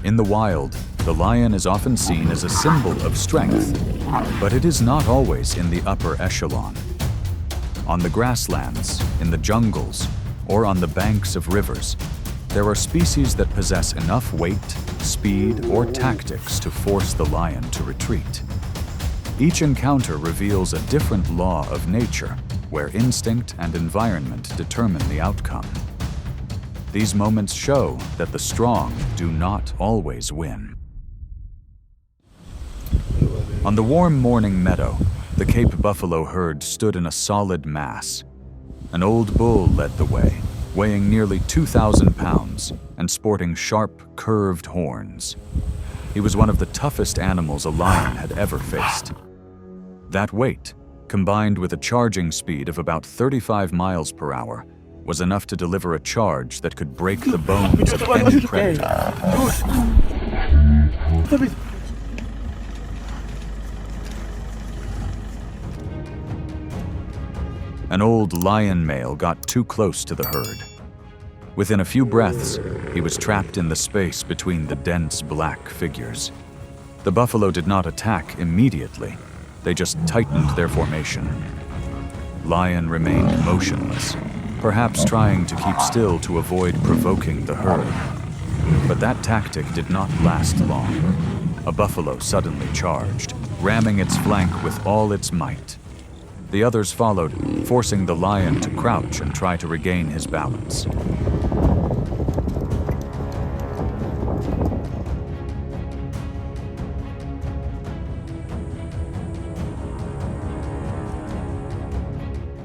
In the wild, the lion is often seen as a symbol of strength, but it is not always in the upper echelon. On the grasslands, in the jungles, or on the banks of rivers, there are species that possess enough weight, speed, or tactics to force the lion to retreat. Each encounter reveals a different law of nature, where instinct and environment determine the outcome. These moments show that the strong do not always win. On the warm morning meadow, the Cape buffalo herd stood in a solid mass. An old bull led the way, weighing nearly 2,000 pounds and sporting sharp, curved horns. He was one of the toughest animals a lion had ever faced. That weight, combined with a charging speed of about 35 miles per hour, was enough to deliver a charge that could break the bones of any predator. An old lion male got too close to the herd. Within a few breaths, he was trapped in the space between the dense black figures. The buffalo did not attack immediately. They just tightened their formation. Lion remained motionless, perhaps trying to keep still to avoid provoking the herd. But that tactic did not last long. A buffalo suddenly charged, ramming its flank with all its might. The others followed, forcing the lion to crouch and try to regain his balance.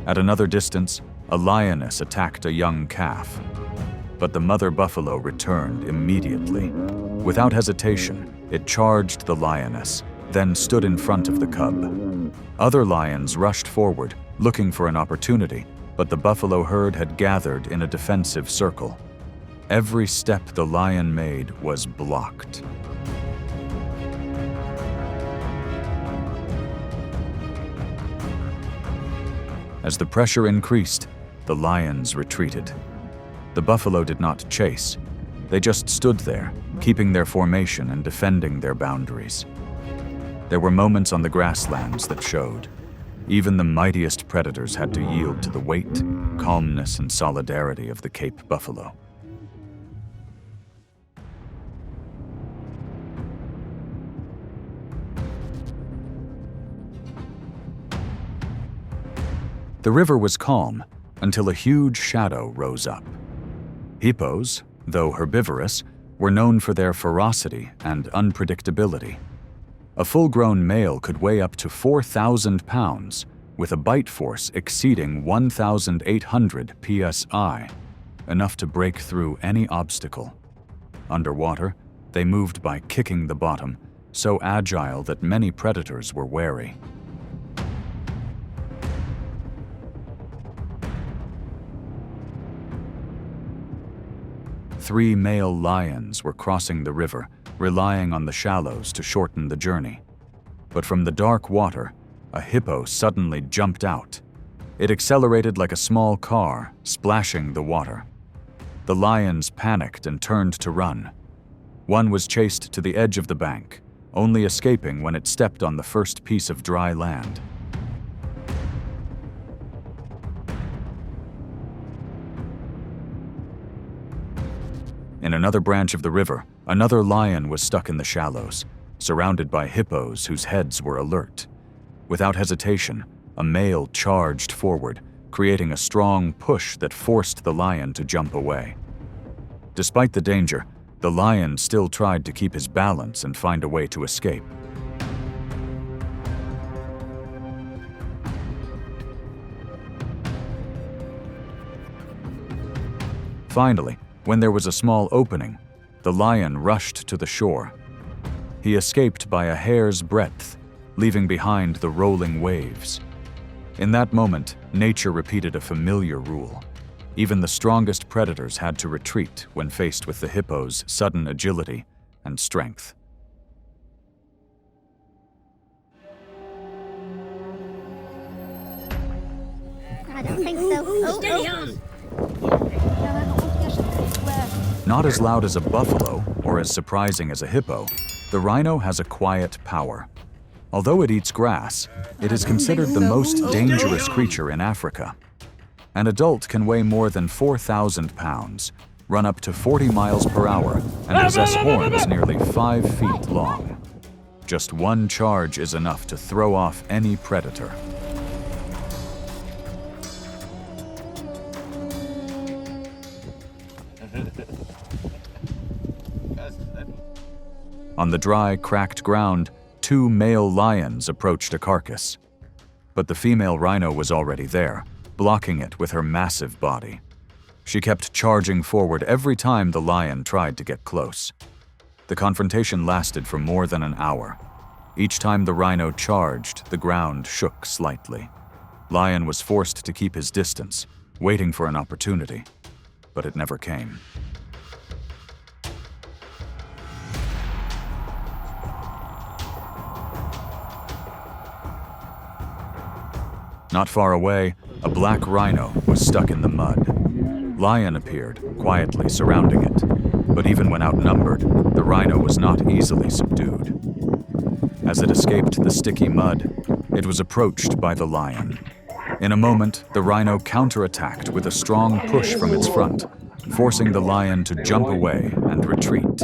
At another distance, a lioness attacked a young calf. But the mother buffalo returned immediately. Without hesitation, it charged the lioness, then stood in front of the cub. Other lions rushed forward, looking for an opportunity, but the buffalo herd had gathered in a defensive circle. Every step the lion made was blocked. As the pressure increased, the lions retreated. The buffalo did not chase. They just stood there, keeping their formation and defending their boundaries. There were moments on the grasslands that showed. Even the mightiest predators had to yield to the weight, calmness, and solidarity of the Cape buffalo. The river was calm until a huge shadow rose up. Hippos, though herbivorous, were known for their ferocity and unpredictability. A full-grown male could weigh up to 4,000 pounds, with a bite force exceeding 1,800 psi, enough to break through any obstacle. Underwater, they moved by kicking the bottom, so agile that many predators were wary. Three male lions were crossing the river, relying on the shallows to shorten the journey. But from the dark water, a hippo suddenly jumped out. It accelerated like a small car, splashing the water. The lions panicked and turned to run. One was chased to the edge of the bank, only escaping when it stepped on the first piece of dry land. In another branch of the river, another lion was stuck in the shallows, surrounded by hippos whose heads were alert. Without hesitation, a male charged forward, creating a strong push that forced the lion to jump away. Despite the danger, the lion still tried to keep his balance and find a way to escape. Finally, when there was a small opening, the lion rushed to the shore. He escaped by a hair's breadth, leaving behind the rolling waves. In that moment, nature repeated a familiar rule. Even the strongest predators had to retreat when faced with the hippo's sudden agility and strength. I don't think so. Steady on! Not as loud as a buffalo or as surprising as a hippo, the rhino has a quiet power. Although it eats grass, it is considered the most dangerous creature in Africa. An adult can weigh more than 4,000 pounds, run up to 40 miles per hour, and possess horns nearly 5 feet long. Just one charge is enough to throw off any predator. On the dry, cracked ground, 2 male lions approached a carcass. But the female rhino was already there, blocking it with her massive body. She kept charging forward every time the lion tried to get close. The confrontation lasted for more than an hour. Each time the rhino charged, the ground shook slightly. Lion was forced to keep his distance, waiting for an opportunity, but it never came. Not far away, a black rhino was stuck in the mud. Lion appeared, quietly surrounding it, but even when outnumbered, the rhino was not easily subdued. As it escaped the sticky mud, it was approached by the lion. In a moment, the rhino counterattacked with a strong push from its front, forcing the lion to jump away and retreat.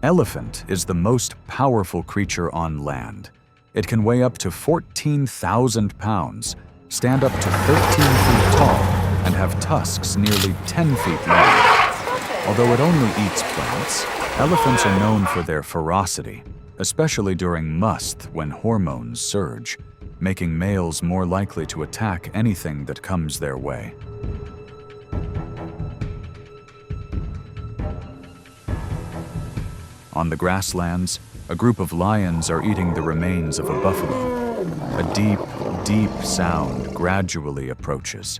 Elephant is the most powerful creature on land. It can weigh up to 14,000 pounds, stand up to 13 feet tall, and have tusks nearly 10 feet long. Although it only eats plants, elephants are known for their ferocity, especially during must when hormones surge, making males more likely to attack anything that comes their way. On the grasslands, a group of lions are eating the remains of a buffalo. A deep, deep sound gradually approaches.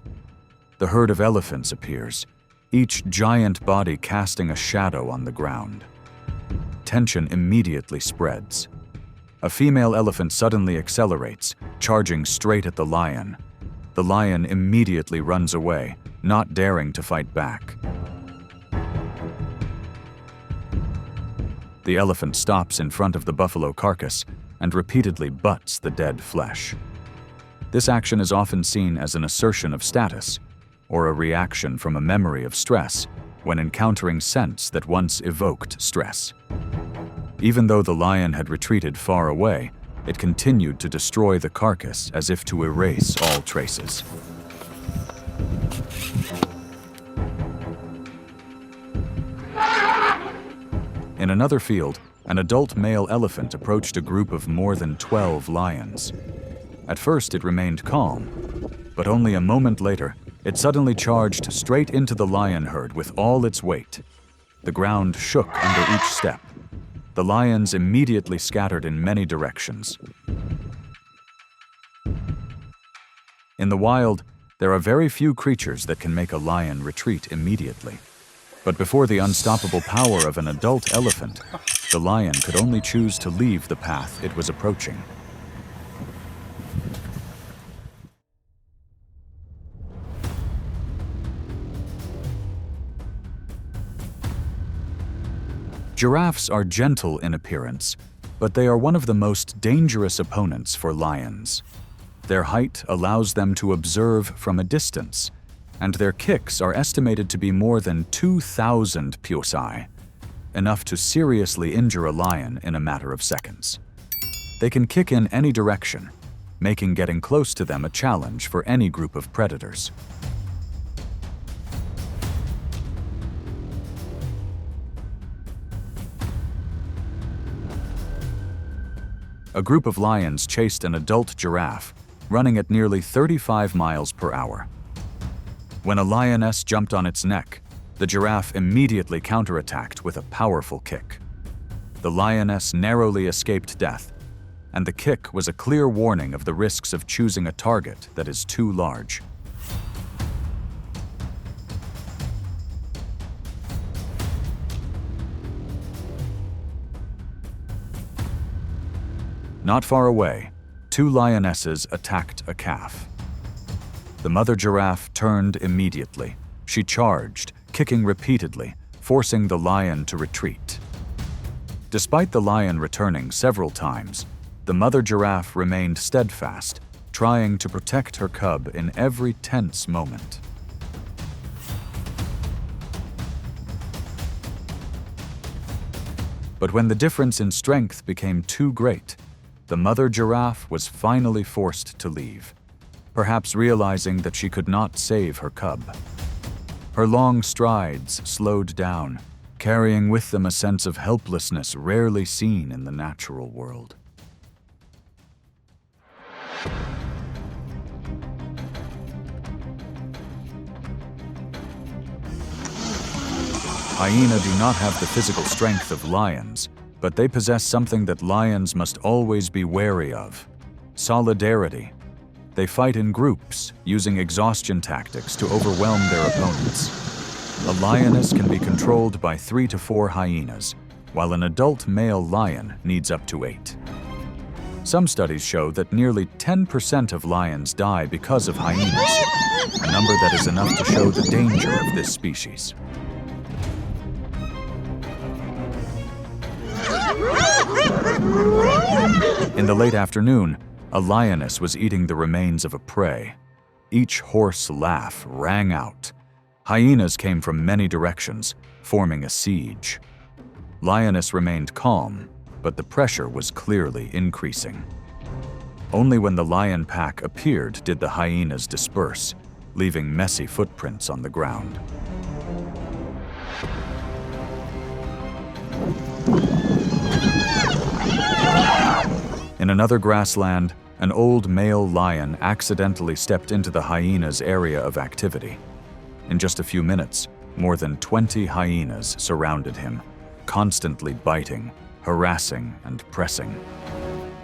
The herd of elephants appears, each giant body casting a shadow on the ground. Tension immediately spreads. A female elephant suddenly accelerates, charging straight at the lion. The lion immediately runs away, not daring to fight back. The elephant stops in front of the buffalo carcass and repeatedly butts the dead flesh. This action is often seen as an assertion of status, or a reaction from a memory of stress when encountering scents that once evoked stress. Even though the lion had retreated far away, it continued to destroy the carcass as if to erase all traces. In another field, an adult male elephant approached a group of more than 12 lions. At first, it remained calm, but only a moment later, it suddenly charged straight into the lion herd with all its weight. The ground shook under each step. The lions immediately scattered in many directions. In the wild, there are very few creatures that can make a lion retreat immediately. But before the unstoppable power of an adult elephant, the lion could only choose to leave the path it was approaching. Giraffes are gentle in appearance, but they are one of the most dangerous opponents for lions. Their height allows them to observe from a distance, and their kicks are estimated to be more than 2,000 psi, enough to seriously injure a lion in a matter of seconds. They can kick in any direction, making getting close to them a challenge for any group of predators. A group of lions chased an adult giraffe, running at nearly 35 miles per hour. When a lioness jumped on its neck, the giraffe immediately counterattacked with a powerful kick. The lioness narrowly escaped death, and the kick was a clear warning of the risks of choosing a target that is too large. Not far away, two lionesses attacked a calf. The mother giraffe turned immediately. She charged, kicking repeatedly, forcing the lion to retreat. Despite the lion returning several times, the mother giraffe remained steadfast, trying to protect her cub in every tense moment. But when the difference in strength became too great, the mother giraffe was finally forced to leave, perhaps realizing that she could not save her cub. Her long strides slowed down, carrying with them a sense of helplessness rarely seen in the natural world. Hyena do not have the physical strength of lions, but they possess something that lions must always be wary of: solidarity. They fight in groups, using exhaustion tactics to overwhelm their opponents. A lioness can be controlled by 3 to 4 hyenas, while an adult male lion needs up to 8. Some studies show that nearly 10% of lions die because of hyenas, a number that is enough to show the danger of this species. In the late afternoon, a lioness was eating the remains of a prey. Each hoarse laugh rang out. Hyenas came from many directions, forming a siege. Lioness remained calm, but the pressure was clearly increasing. Only when the lion pack appeared did the hyenas disperse, leaving messy footprints on the ground. In another grassland, an old male lion accidentally stepped into the hyena's area of activity. In just a few minutes, more than 20 hyenas surrounded him, constantly biting, harassing, and pressing.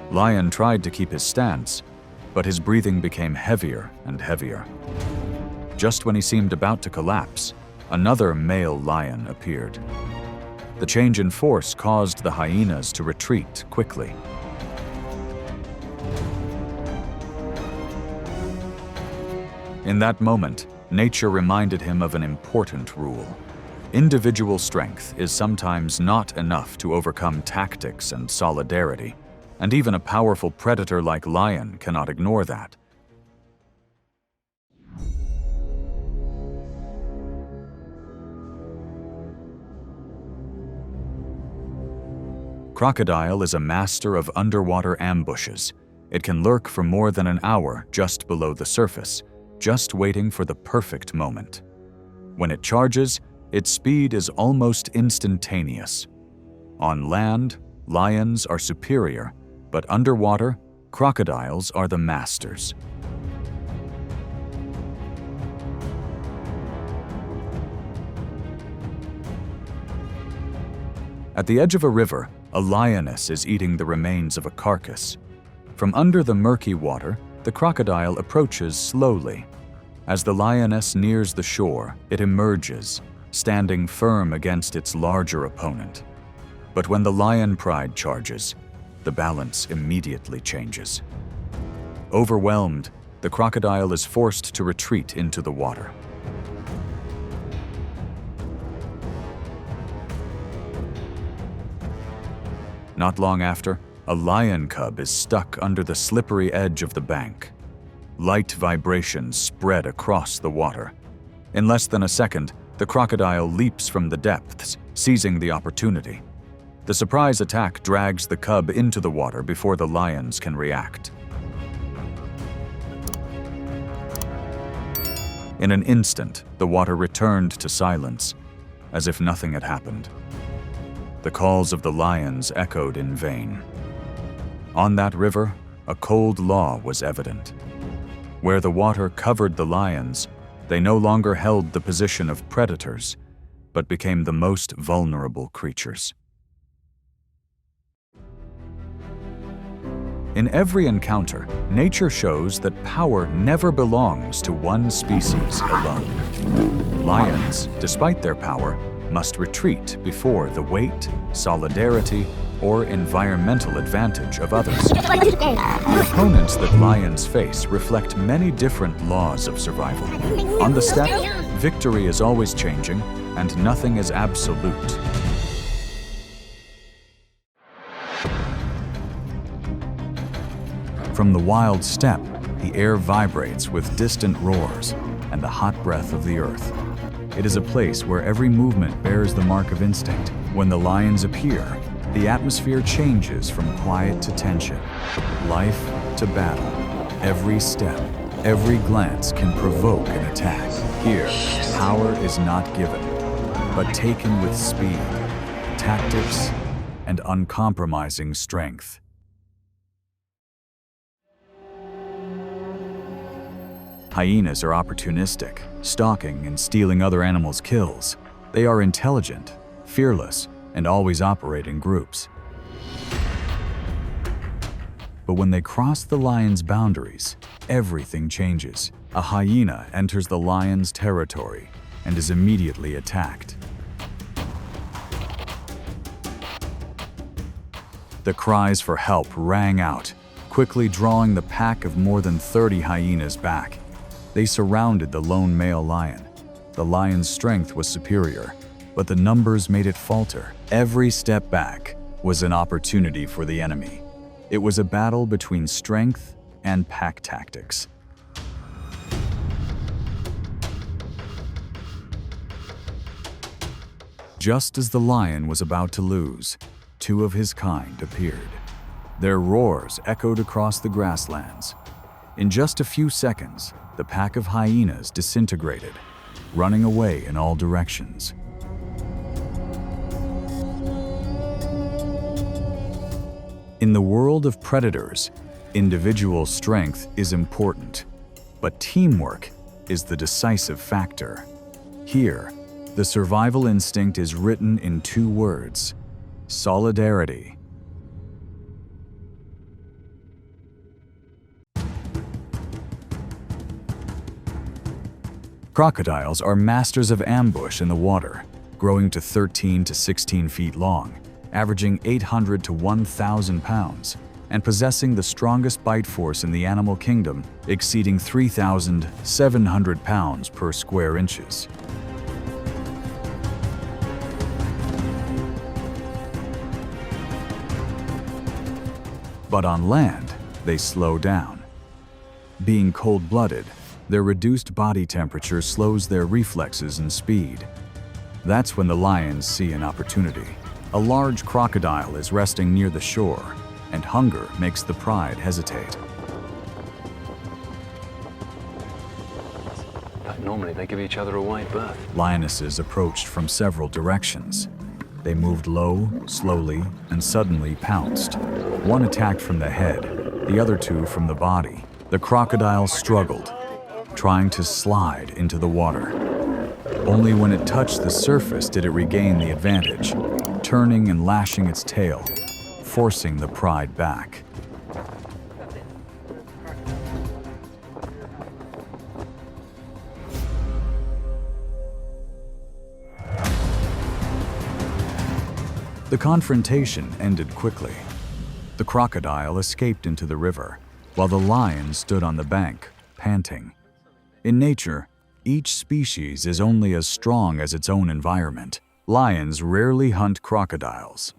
Lion tried to keep his stance, but his breathing became heavier and heavier. Just when he seemed about to collapse, another male lion appeared. The change in force caused the hyenas to retreat quickly. In that moment, nature reminded him of an important rule. Individual strength is sometimes not enough to overcome tactics and solidarity, and even a powerful predator like lion cannot ignore that. Crocodile is a master of underwater ambushes. It can lurk for more than an hour just below the surface, just waiting for the perfect moment. When it charges, its speed is almost instantaneous. On land, lions are superior, but underwater, crocodiles are the masters. At the edge of a river, a lioness is eating the remains of a carcass. From under the murky water, the crocodile approaches slowly. As the lioness nears the shore, it emerges, standing firm against its larger opponent. But when the lion pride charges, the balance immediately changes. Overwhelmed, the crocodile is forced to retreat into the water. Not long after, a lion cub is stuck under the slippery edge of the bank. Light vibrations spread across the water. In less than a second, the crocodile leaps from the depths, seizing the opportunity. The surprise attack drags the cub into the water before the lions can react. In an instant, the water returned to silence, as if nothing had happened. The calls of the lions echoed in vain. On that river, a cold law was evident. Where the water covered the lions, they no longer held the position of predators, but became the most vulnerable creatures. In every encounter, nature shows that power never belongs to one species alone. Lions, despite their power, must retreat before the weight, solidarity, or environmental advantage of others. The opponents that lions face reflect many different laws of survival. On the steppe, victory is always changing, and nothing is absolute. From the wild steppe, the air vibrates with distant roars and the hot breath of the earth. It is a place where every movement bears the mark of instinct. When the lions appear, the atmosphere changes from quiet to tension, life to battle. Every step, every glance can provoke an attack. Here, power is not given, but taken with speed, tactics, and uncompromising strength. Hyenas are opportunistic, stalking and stealing other animals' kills. They are intelligent, fearless, and always operate in groups. But when they cross the lion's boundaries, everything changes. A hyena enters the lion's territory and is immediately attacked. The cries for help rang out, quickly drawing the pack of more than 30 hyenas back. They surrounded the lone male lion. The lion's strength was superior, but the numbers made it falter. Every step back was an opportunity for the enemy. It was a battle between strength and pack tactics. Just as the lion was about to lose, two of his kind appeared. Their roars echoed across the grasslands. In just a few seconds, the pack of hyenas disintegrated, running away in all directions. In the world of predators, individual strength is important, but teamwork is the decisive factor. Here, the survival instinct is written in two words: solidarity. Crocodiles are masters of ambush in the water, growing to 13 to 16 feet long, averaging 800 to 1,000 pounds, and possessing the strongest bite force in the animal kingdom, exceeding 3,700 pounds per square inches. But on land, they slow down. Being cold-blooded, their reduced body temperature slows their reflexes and speed. That's when the lions see an opportunity. A large crocodile is resting near the shore, and hunger makes the pride hesitate. But normally they give each other a wide berth. Lionesses approached from several directions. They moved low, slowly, and suddenly pounced. One attacked from the head, the other two from the body. The crocodile struggled, trying to slide into the water. Only when it touched the surface did it regain the advantage, turning and lashing its tail, forcing the pride back. The confrontation ended quickly. The crocodile escaped into the river, while the lion stood on the bank, panting. In nature, each species is only as strong as its own environment. Lions rarely hunt crocodiles,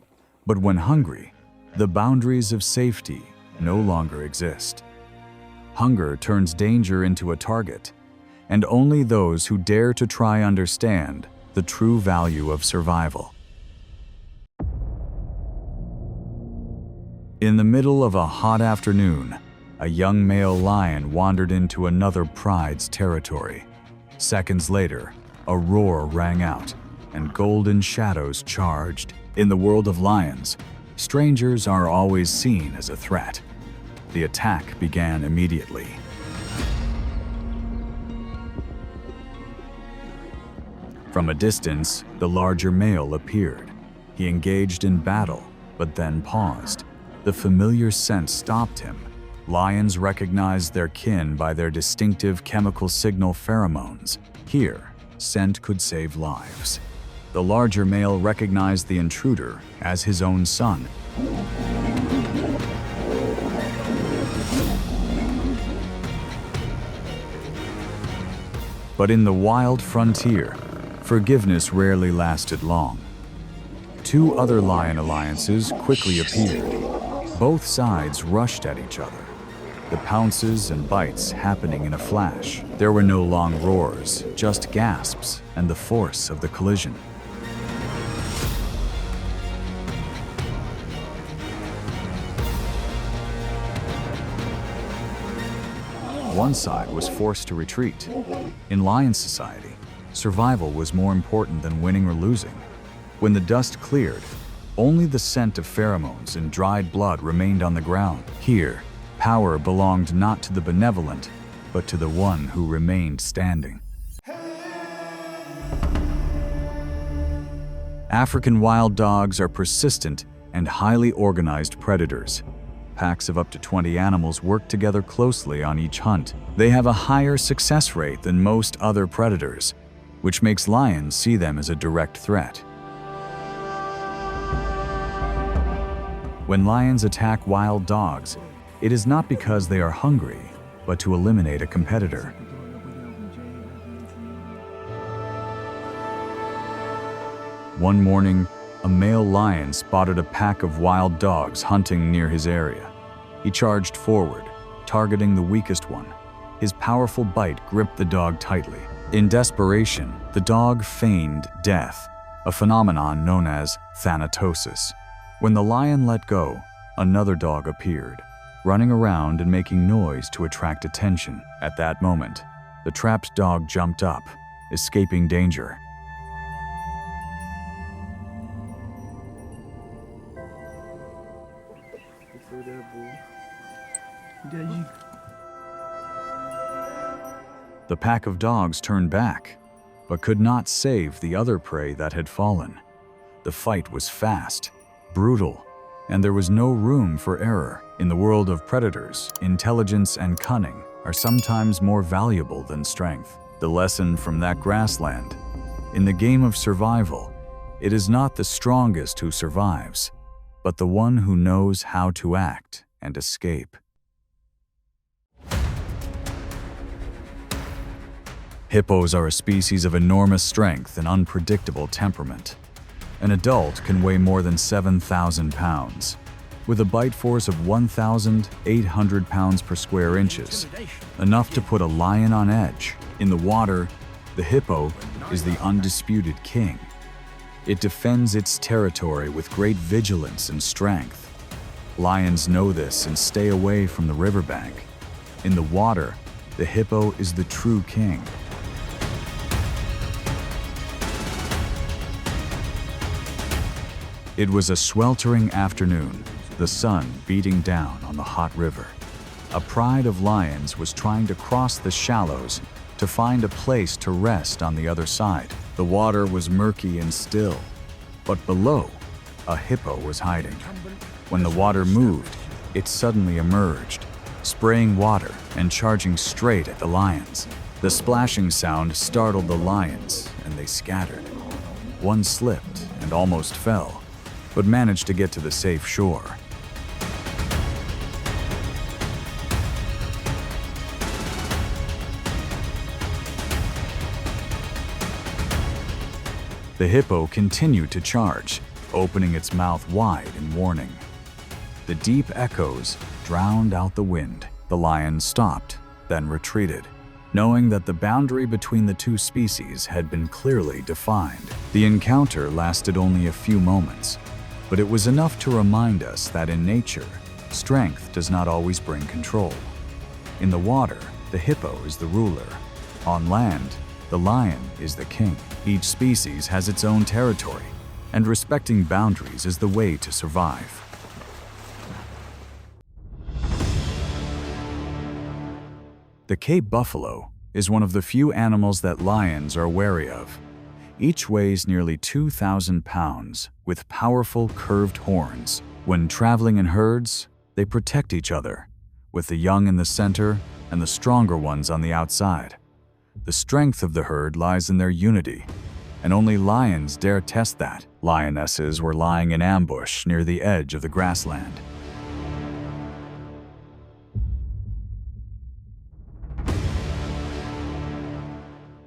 but when hungry, the boundaries of safety no longer exist. Hunger turns danger into a target, and only those who dare to try understand the true value of survival. In the middle of a hot afternoon, a young male lion wandered into another pride's territory. Seconds later, a roar rang out, and golden shadows charged. In the world of lions, strangers are always seen as a threat. The attack began immediately. From a distance, the larger male appeared. He engaged in battle, but then paused. The familiar scent stopped him. Lions recognize their kin by their distinctive chemical signal pheromones. Here, scent could save lives. The larger male recognized the intruder as his own son. But in the wild frontier, forgiveness rarely lasted long. Two other lion alliances quickly appeared. Both sides rushed at each other, the pounces and bites happening in a flash. There were no long roars, just gasps and the force of the collision. One side was forced to retreat. In lion society, survival was more important than winning or losing. When the dust cleared, only the scent of pheromones and dried blood remained on the ground. Here, power belonged not to the benevolent, but to the one who remained standing. African wild dogs are persistent and highly organized predators. Packs of up to 20 animals work together closely on each hunt. They have a higher success rate than most other predators, which makes lions see them as a direct threat. When lions attack wild dogs, it is not because they are hungry, but to eliminate a competitor. One morning, a male lion spotted a pack of wild dogs hunting near his area. He charged forward, targeting the weakest one. His powerful bite gripped the dog tightly. In desperation, the dog feigned death, a phenomenon known as thanatosis. When the lion let go, another dog appeared, running around and making noise to attract attention. At that moment, the trapped dog jumped up, escaping danger. The pack of dogs turned back, but could not save the other prey that had fallen. The fight was fast, brutal, and there was no room for error. In the world of predators, intelligence and cunning are sometimes more valuable than strength. The lesson from that grassland: in the game of survival, it is not the strongest who survives, but the one who knows how to act and escape. Hippos are a species of enormous strength and unpredictable temperament. An adult can weigh more than 7,000 pounds, with a bite force of 1,800 pounds per square inches, enough to put a lion on edge. In the water, the hippo is the undisputed king. It defends its territory with great vigilance and strength. Lions know this and stay away from the riverbank. In the water, the hippo is the true king. It was a sweltering afternoon, the sun beating down on the hot river. A pride of lions was trying to cross the shallows to find a place to rest on the other side. The water was murky and still, but below, a hippo was hiding. When the water moved, it suddenly emerged, spraying water and charging straight at the lions. The splashing sound startled the lions, and they scattered. One slipped and almost fell, but managed to get to the safe shore. The hippo continued to charge, opening its mouth wide in warning. The deep echoes drowned out the wind. The lion stopped, then retreated, knowing that the boundary between the two species had been clearly defined. The encounter lasted only a few moments, but it was enough to remind us that in nature, strength does not always bring control. In the water, the hippo is the ruler. On land, the lion is the king. Each species has its own territory, and respecting boundaries is the way to survive. The Cape buffalo is one of the few animals that lions are wary of. Each weighs nearly 2,000 pounds, with powerful curved horns. When traveling in herds, they protect each other, with the young in the center and the stronger ones on the outside. The strength of the herd lies in their unity. and only lions dare test that. Lionesses were lying in ambush near the edge of the grassland.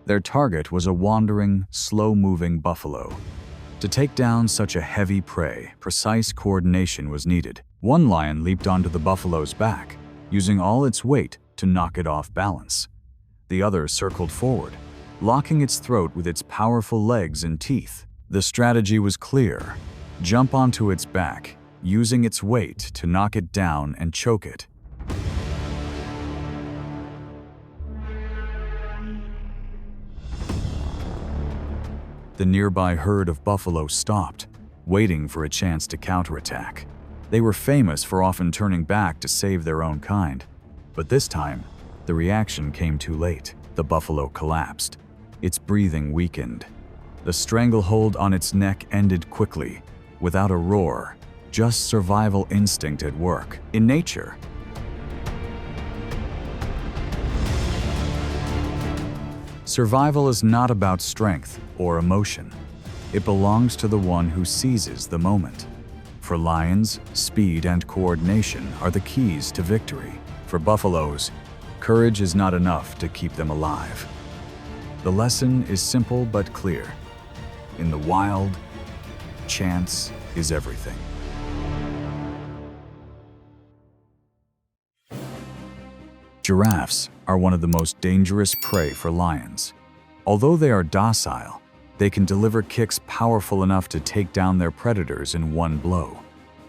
Their target was a wandering, slow-moving buffalo. To take down such a heavy prey, precise coordination was needed. One lion leaped onto the buffalo's back, using all its weight to knock it off balance. The other circled forward, locking its throat with its powerful legs and teeth. The strategy was clear: jump onto its back, using its weight to knock it down and choke it. The nearby herd of buffalo stopped, waiting for a chance to counterattack. They were famous for often turning back to save their own kind. But this time, the reaction came too late. The buffalo collapsed. Its breathing weakened. The stranglehold on its neck ended quickly, without a roar, just survival instinct at work. In nature, survival is not about strength or emotion. It belongs to the one who seizes the moment. For lions, speed and coordination are the keys to victory. For buffaloes, courage is not enough to keep them alive. The lesson is simple but clear. In the wild, chance is everything. Giraffes are one of the most dangerous prey for lions. Although they are docile, they can deliver kicks powerful enough to take down their predators in one blow.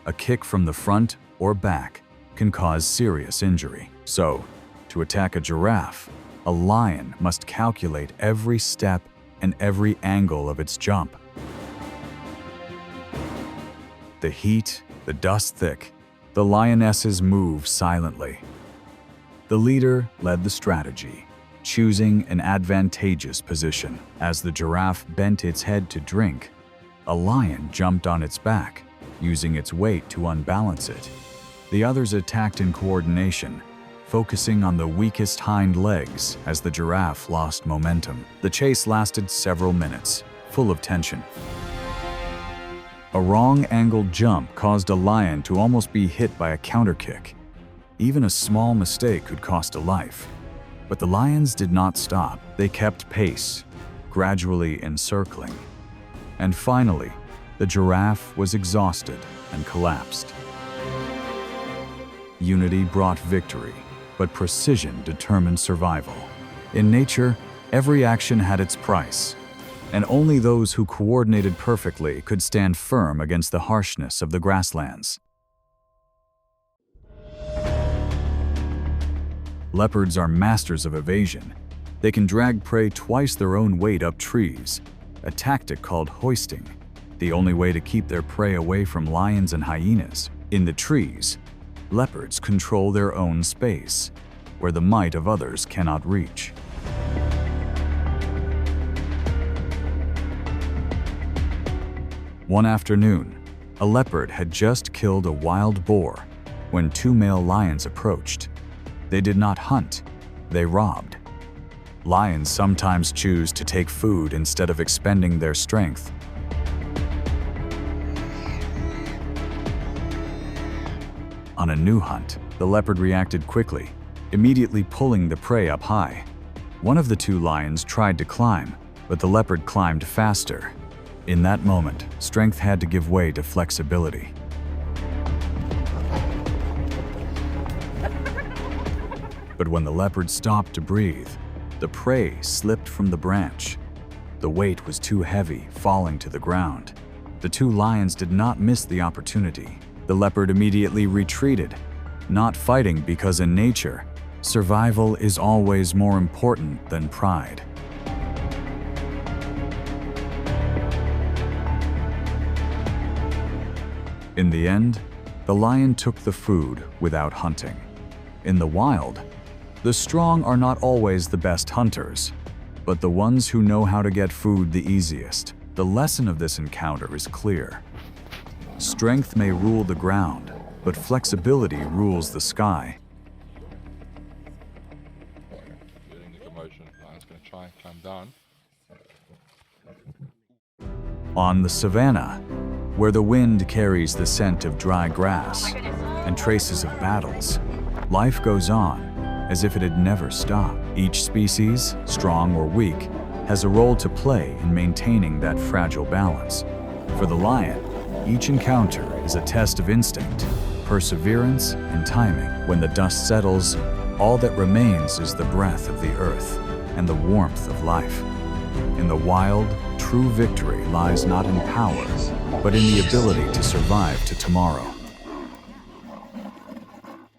A kick from the front or back can cause serious injury. So, to attack a giraffe, a lion must calculate every step and every angle of its jump. The heat, the dust thick, the lionesses move silently. The leader led the strategy, choosing an advantageous position. As the giraffe bent its head to drink, a lion jumped on its back, using its weight to unbalance it. The others attacked in coordination, focusing on the weakest hind legs as the giraffe lost momentum. The chase lasted several minutes, full of tension. A wrong-angled jump caused a lion to almost be hit by a counterkick. Even a small mistake could cost a life. But the lions did not stop. They kept pace, gradually encircling. And finally, the giraffe was exhausted and collapsed. Unity brought victory, but precision determined survival. In nature, every action had its price, and only those who coordinated perfectly could stand firm against the harshness of the grasslands. Leopards are masters of evasion. They can drag prey twice their own weight up trees, a tactic called hoisting, the only way to keep their prey away from lions and hyenas. In the trees, leopards control their own space, where the might of others cannot reach. One afternoon, a leopard had just killed a wild boar when two male lions approached. They did not hunt, they robbed. Lions sometimes choose to take food instead of expending their strength. On a new hunt, the leopard reacted quickly, immediately pulling the prey up high. One of the two lions tried to climb, but the leopard climbed faster. In that moment, strength had to give way to flexibility. But when the leopard stopped to breathe, the prey slipped from the branch. The weight was too heavy, falling to the ground. The two lions did not miss the opportunity. The leopard immediately retreated, not fighting because in nature, survival is always more important than pride. In the end, the lion took the food without hunting. In the wild, the strong are not always the best hunters, but the ones who know how to get food the easiest. The lesson of this encounter is clear. Strength may rule the ground, but flexibility rules the sky. Getting the commotion, lion's going to try and climb down. On the savannah, where the wind carries the scent of dry grass and traces of battles, life goes on as if it had never stopped. Each species, strong or weak, has a role to play in maintaining that fragile balance. For the lion, each encounter is a test of instinct, perseverance, and timing. When the dust settles, all that remains is the breath of the earth and the warmth of life. In the wild, true victory lies not in power, but in the ability to survive to tomorrow.